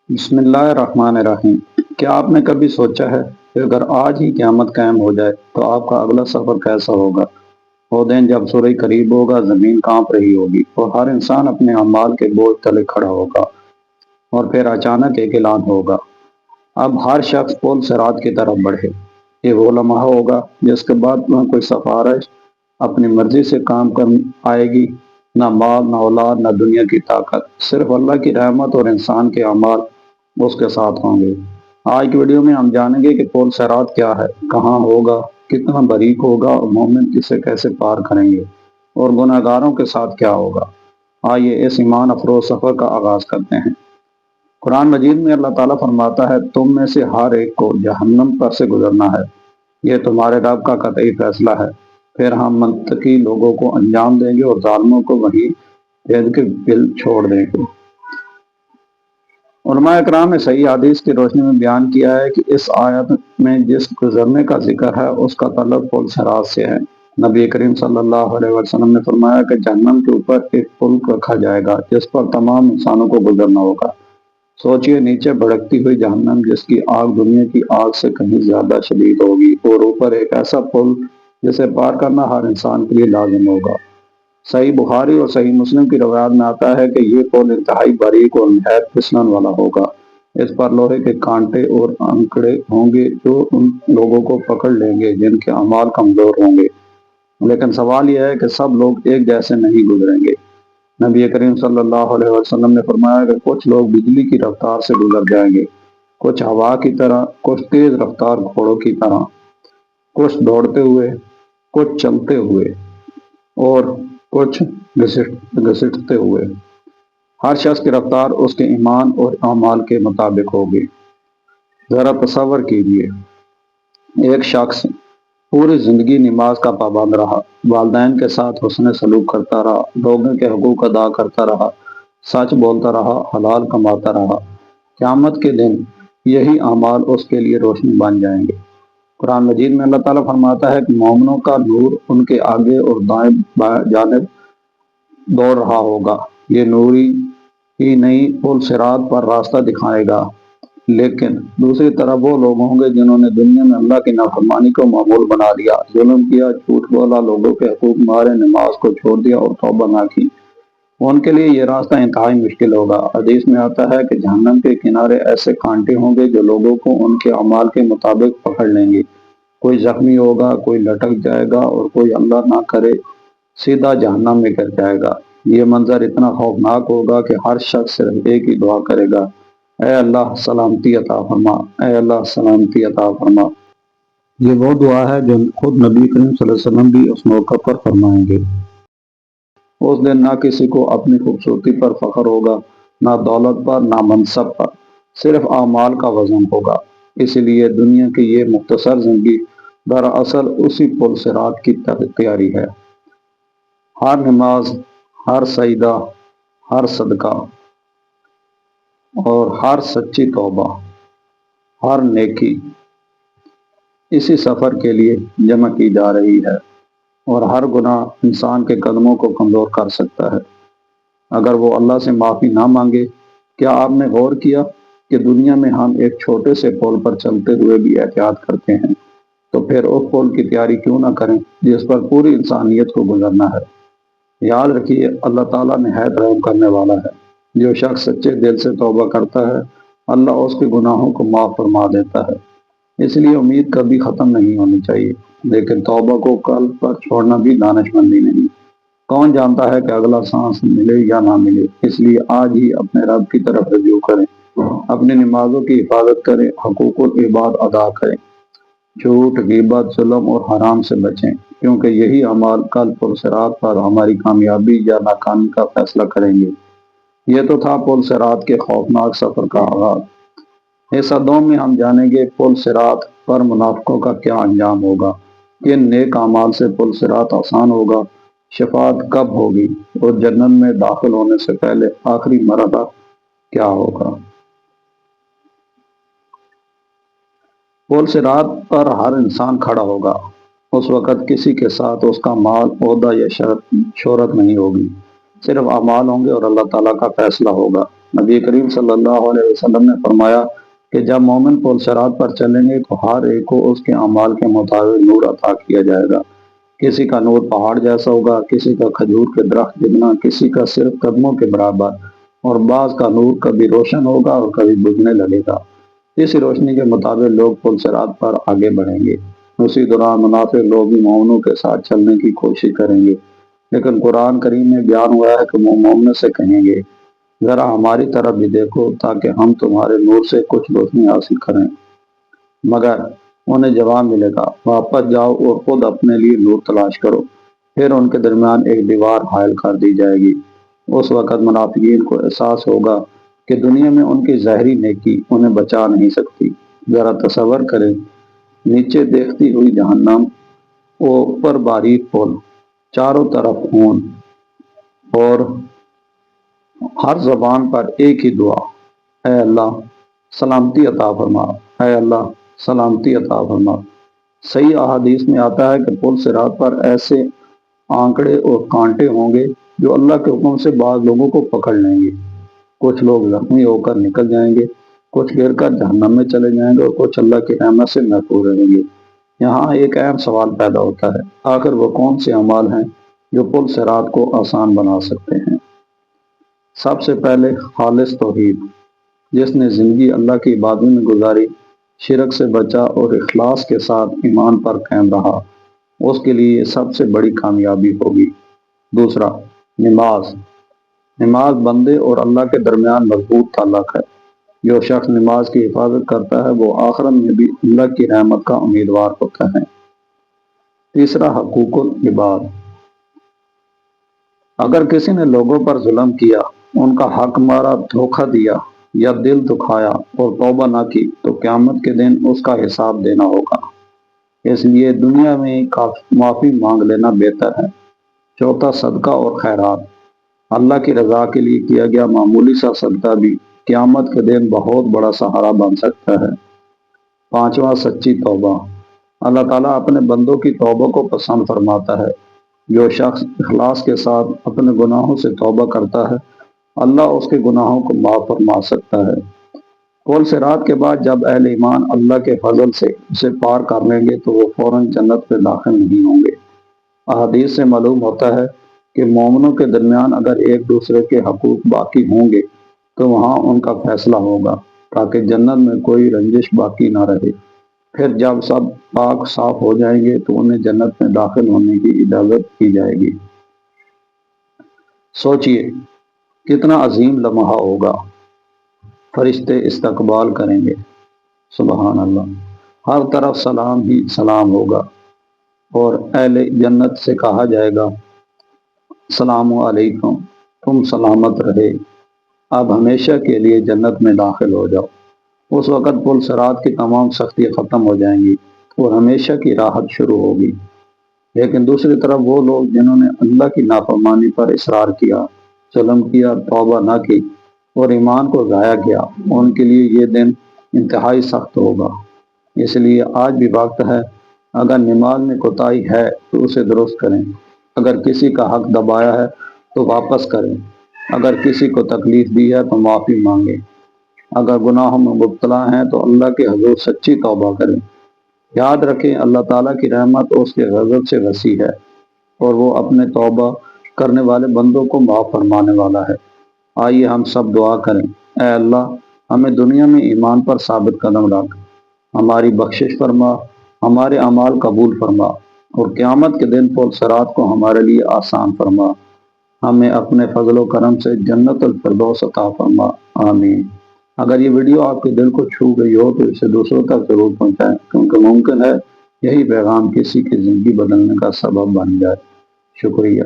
بسم اللہ الرحمن الرحیم۔ کیا آپ نے کبھی سوچا ہے کہ اگر آج ہی قیامت قائم ہو جائے تو آپ کا اگلا سفر کیسا ہوگا؟ وہ دن جب سورج قریب ہوگا، زمین کانپ رہی ہوگی اور ہر انسان اپنے اعمال کے بوجھ تلے کھڑا ہوگا، اور پھر اچانک ایک اعلان ہوگا، اب ہر شخص پل صراط کی طرف بڑھے۔ یہ وہ لمحہ ہوگا جس کے بعد نہ کوئی سفارش اپنی مرضی سے کام کر آئے گی، نہ مال، نہ اولاد، نہ دنیا کی طاقت، صرف اللہ کی رحمت اور انسان کے اعمال اس کے ساتھ ہوں گے۔ آج کی ویڈیو میں ہم جانیں گے کہ پول صراط کیا ہے، کہاں ہوگا، کتنا باریک ہوگا اور مومن اسے کیسے پار کریں گے، اور گناہ گاروں کے ساتھ کیا ہوگا۔ آئیے اس ایمان افروز سفر کا آغاز کرتے ہیں۔ قرآن مجید میں اللہ تعالیٰ فرماتا ہے، تم میں سے ہر ایک کو جہنم پر سے گزرنا ہے، یہ تمہارے رب کا قطعی فیصلہ ہے، پھر ہم منطقی لوگوں کو انجام دیں گے اور ظالموں کو وہیں بھید کے بل چھوڑ دیں گے۔ علماء اکرام نے صحیح حدیث کی روشنی میں بیان کیا ہے کہ اس آیت میں جس گزرنے کا ذکر ہے اس کا تعلق پل صراط سے ہے۔ نبی کریم صلی اللہ علیہ وسلم نے فرمایا کہ جہنم کے اوپر ایک پل رکھا جائے گا جس پر تمام انسانوں کو گزرنا ہوگا۔ سوچئے، نیچے بھڑکتی ہوئی جہنم جس کی آگ دنیا کی آگ سے کہیں زیادہ شدید ہوگی، اور اوپر ایک ایسا پل جسے پار کرنا ہر انسان کے لیے لازم ہوگا۔ صحیح بخاری اور صحیح مسلم کی روایات میں آتا ہے کہ یہ پل انتہائی باریک اور نہایت پھسلن والا ہوگا۔ اس پر لوہے کے کانٹے اور انکڑے ہوں گے جو ان لوگوں کو پکڑ لیں گے جن کے اعمال کمزور ہوں گے۔ لیکن سوال یہ ہے کہ سب لوگ ایک جیسے نہیں گزریں گے۔ نبی کریم صلی اللہ علیہ وسلم نے فرمایا کہ کچھ لوگ بجلی کی رفتار سے گزر جائیں گے، کچھ ہوا کی طرح، کچھ تیز رفتار گھوڑوں کی طرح، کچھ دوڑتے ہوئے، کچھ چلتے ہوئے اور کچھ گھسٹتے ہوئے۔ ہر شخص کی رفتار اس کے ایمان اور اعمال کے مطابق ہوگی۔ ذرا تصور کیجئے، ایک شخص پوری زندگی نماز کا پابند رہا، والدین کے ساتھ حسن سلوک کرتا رہا، لوگوں کے حقوق ادا کرتا رہا، سچ بولتا رہا، حلال کماتا رہا۔ قیامت کے دن یہی اعمال اس کے لیے روشنی بن جائیں گے۔ قرآن مجید میں اللہ تعالیٰ فرماتا ہے کہ مومنوں کا نور ان کے آگے اور دائیں بائیں جانب دوڑ رہا ہوگا۔ یہ نوری ہی نہیں، پل صراط پر راستہ دکھائے گا۔ لیکن دوسری طرف وہ لوگ ہوں گے جنہوں نے دنیا میں اللہ کی نافرمانی کو معمول بنا لیا، ظلم کیا، جھوٹ بولا، لوگوں کے حقوق مارے، نماز کو چھوڑ دیا اور توبہ نہ کی۔ ان کے لیے یہ راستہ انتہائی مشکل ہوگا۔ حدیث میں آتا ہے کہ جہنم کے کنارے ایسے کانٹے ہوں گے جو لوگوں کو ان کے اعمال کے مطابق پکڑ لیں گے۔ کوئی زخمی ہوگا، کوئی لٹک جائے گا اور کوئی اللہ نہ کرے سیدھا جہنم میں گر جائے گا۔ یہ منظر اتنا خوفناک ہوگا کہ ہر شخص صرف ایک ہی دعا کرے گا، اے اللہ سلامتی عطا فرما، اے اللہ سلامتی عطا فرما۔ یہ وہ دعا ہے جو خود نبی کریم صلی اللہ علیہ وسلم بھی اس موقع پر فرمائیں گے۔ اس دن نہ کسی کو اپنی خوبصورتی پر فخر ہوگا، نہ دولت پر، نہ منصب پر، صرف اعمال کا وزن ہوگا۔ اسی لیے دنیا کی یہ مختصر زندگی دراصل اسی پل صراط کی تیاری ہے۔ ہر نماز، ہر سجدہ، ہر صدقہ اور ہر سچی توبہ، ہر نیکی اسی سفر کے لیے جمع کی جا رہی ہے، اور ہر گناہ انسان کے قدموں کو کمزور کر سکتا ہے اگر وہ اللہ سے معافی نہ مانگے۔ کیا آپ نے غور کیا کہ دنیا میں ہم ایک چھوٹے سے پل پر چلتے ہوئے بھی احتیاط کرتے ہیں، تو پھر اس پل کی تیاری کیوں نہ کریں جس پر پوری انسانیت کو گزرنا ہے۔ یاد رکھیے، اللہ تعالیٰ نہایت رحم کرنے والا ہے۔ جو شخص سچے دل سے توبہ کرتا ہے، اللہ اس کے گناہوں کو معاف فرما دیتا ہے۔ اس لیے امید کبھی ختم نہیں ہونی چاہیے، لیکن توبہ کو کل پر چھوڑنا بھی دانش مندی نہیں۔ کون جانتا ہے کہ اگلا سانس ملے یا نہ ملے، اس لیے آج ہی اپنے رب کی طرف رجوع کریں، اپنی نمازوں کی حفاظت کریں، حقوق العباد ادا کریں، جھوٹ، غیبت، ظلم اور حرام سے بچیں، کیونکہ یہی اعمال کل پل صراط پر ہماری کامیابی یا ناکامی کا فیصلہ کریں گے۔ یہ تو تھا پل صراط کے خوفناک سفر کا آغاز۔ اس ادوم میں ہم جانیں گے پل صراط پر منافقوں کا کیا انجام ہوگا، کن نیک اعمال سے پل صراط آسان ہوگا، شفاعت کب ہوگی، اور جنت میں داخل ہونے سے پہلے آخری مرحلہ کیا ہوگا۔ پل صراط پر ہر انسان کھڑا ہوگا۔ اس وقت کسی کے ساتھ اس کا مال، عہدہ یا شہرت نہیں ہوگی، صرف اعمال ہوں گے اور اللہ تعالیٰ کا فیصلہ ہوگا۔ نبی کریم صلی اللہ علیہ وسلم نے فرمایا کہ جب مومن پل صراط پر چلیں گے تو ہر ایک کو اس کے اعمال کے مطابق نور عطا کیا جائے گا۔ کسی کا نور پہاڑ جیسا ہوگا، کسی کا کھجور کے درخت جتنا، کسی کا صرف قدموں کے برابر، اور بعض کا نور کبھی روشن ہوگا اور کبھی بجھنے لگے گا۔ اسی روشنی کے مطابق لوگ پل صراط پر آگے بڑھیں گے۔ اسی دوران منافق لوگ بھی مومنوں کے ساتھ چلنے کی کوشش کریں گے، لیکن قرآن کریم میں بیان ہوا ہے کہ وہ مومن سے کہیں گے ذرا ہماری طرف بھی دیکھو تاکہ ہم تمہارے نور سے کچھ روشنی حاصل کریں، مگر انہیں جواب ملے گا واپس جاؤ اور خود اپنے لیے نور تلاش کرو۔ پھر ان کے درمیان ایک دیوار حائل کر دی جائے گی۔ اس وقت منافقین کو احساس ہوگا کہ دنیا میں ان کی ظاہری نیکی انہیں بچا نہیں سکتی۔ ذرا تصور کریں، نیچے دیکھتی ہوئی جہنم، اوپر باریک پل، چاروں طرف خون، اور ہر زبان پر ایک ہی دعا، اے اللہ سلامتی عطا فرما، اے اللہ سلامتی عطا فرما۔ صحیح احادیث میں آتا ہے کہ پل صراط پر ایسے آنکڑے اور کانٹے ہوں گے جو اللہ کے حکم سے بعض لوگوں کو پکڑ لیں گے۔ کچھ لوگ زخمی ہو کر نکل جائیں گے، کچھ گر کر جہنم میں چلے جائیں گے، اور کچھ اللہ کی رحمت سے محفوظ رہیں گے۔ یہاں ایک اہم سوال پیدا ہوتا ہے، آخر وہ کون سے اعمال ہیں جو پل صراط کو آسان بنا سکتے ہیں؟ سب سے پہلے خالص توحید۔ جس نے زندگی اللہ کی عبادت میں گزاری، شرک سے بچا اور اخلاص کے ساتھ ایمان پر قائم رہا، اس کے لیے یہ سب سے بڑی کامیابی ہوگی۔ دوسرا، نماز۔ نماز بندے اور اللہ کے درمیان مضبوط تعلق ہے۔ جو شخص نماز کی حفاظت کرتا ہے وہ آخرت میں بھی اللہ کی رحمت کا امیدوار ہوتا ہے۔ تیسرا، حقوق العباد۔ اگر کسی نے لوگوں پر ظلم کیا، ان کا حق مارا، دھوکہ دیا یا دل دکھایا اور توبہ نہ کی تو قیامت کے دن اس کا حساب دینا ہوگا۔ اس لیے دنیا میں معافی مانگ لینا بہتر ہے۔ چوتھا، صدقہ اور خیرات۔ اللہ کی رضا کے لیے کیا گیا معمولی سا صدقہ بھی قیامت کے دن بہت بڑا سہارا بن سکتا ہے۔ پانچواں، سچی توبہ۔ اللہ تعالیٰ اپنے بندوں کی توبہ کو پسند فرماتا ہے۔ جو شخص اخلاص کے ساتھ اپنے گناہوں سے توبہ کرتا ہے، اللہ اس کے گناہوں کو معاف فرما سکتا ہے۔ پل صراط کے بعد جب اہل ایمان اللہ کے فضل سے اسے پار کر لیں گے تو وہ فوراً جنت میں داخل نہیں ہوں گے۔ احادیث سے معلوم ہوتا ہے کہ مومنوں کے درمیان اگر ایک دوسرے کے حقوق باقی ہوں گے تو وہاں ان کا فیصلہ ہوگا تاکہ جنت میں کوئی رنجش باقی نہ رہے۔ پھر جب سب پاک صاف ہو جائیں گے تو انہیں جنت میں داخل ہونے کی اجازت کی جائے گی۔ سوچئے کتنا عظیم لمحہ ہوگا۔ فرشتے استقبال کریں گے، سبحان اللہ، ہر طرف سلام ہی سلام ہوگا، اور اہل جنت سے کہا جائے گا السلام علیکم، تم سلامت رہے، اب ہمیشہ کے لیے جنت میں داخل ہو جاؤ۔ اس وقت پل صراط کی تمام سختیاں ختم ہو جائیں گی اور ہمیشہ کی راحت شروع ہوگی۔ لیکن دوسری طرف وہ لوگ جنہوں نے اللہ کی نافرمانی پر اصرار کیا، ظلم کیا، توبہ نہ کی اور ایمان کو ضائع کیا، ان کے لیے یہ دن انتہائی سخت ہوگا۔ اس لیے آج بھی وقت ہے، اگر نماز میں کوتاہی ہے تو اسے درست کریں، اگر کسی کا حق دبایا ہے تو واپس کریں، اگر کسی کو تکلیف دی ہے تو معافی مانگیں، اگر گناہوں میں مبتلا ہیں تو اللہ کے حضور سچی توبہ کریں۔ یاد رکھیں اللہ تعالیٰ کی رحمت اس کے غضب سے وسیع ہے اور وہ اپنے توبہ کرنے والے بندوں کو معاف فرمانے والا ہے۔ آئیے ہم سب دعا کریں، اے اللہ ہمیں دنیا میں ایمان پر ثابت قدم رکھ، ہماری بخشش فرما، ہمارے اعمال قبول فرما، اور قیامت کے دن پل صراط کو ہمارے لیے آسان فرما۔ ہمیں اپنے فضل و کرم سے جنت الفردوس عطا فرما، آمین۔ اگر یہ ویڈیو آپ کے دل کو چھو گئی ہو تو اسے دوسروں تک ضرور پہنچائیں، کیونکہ ممکن ہے یہی پیغام کسی کی زندگی بدلنے کا سبب بن جائے۔ شکریہ۔